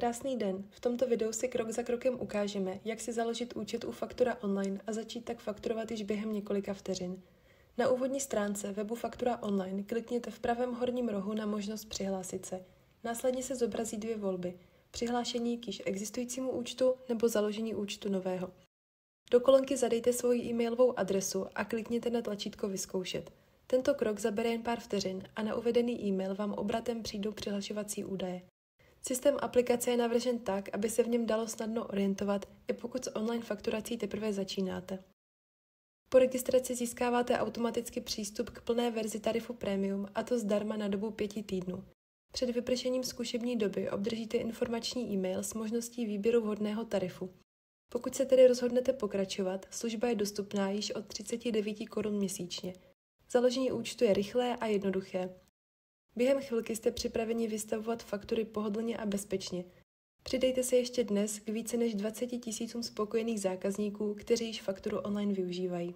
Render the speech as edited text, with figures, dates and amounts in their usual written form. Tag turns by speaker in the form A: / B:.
A: Krásný den, v tomto videu si krok za krokem ukážeme, jak si založit účet u Faktura Online a začít tak fakturovat již během několika vteřin. Na úvodní stránce webu Faktura Online klikněte v pravém horním rohu na možnost přihlásit se. Následně se zobrazí dvě volby: přihlášení k již existujícímu účtu nebo založení účtu nového. Do kolonky zadejte svoji e-mailovou adresu a klikněte na tlačítko Vyzkoušet. Tento krok zabere jen pár vteřin a na uvedený e-mail vám obratem přijdou přihlašovací údaje. Systém aplikace je navržen tak, aby se v něm dalo snadno orientovat, i pokud s online fakturací teprve začínáte. Po registraci získáváte automaticky přístup k plné verzi tarifu Premium, a to zdarma na dobu 5 týdnů. Před vypršením zkušební doby obdržíte informační e-mail s možností výběru vhodného tarifu. Pokud se tedy rozhodnete pokračovat, služba je dostupná již od 39 Kč měsíčně. Založení účtu je rychlé a jednoduché. Během chvilky jste připraveni vystavovat faktury pohodlně a bezpečně. Přidejte se ještě dnes k více než 20 000 spokojených zákazníků, kteří již fakturu online využívají.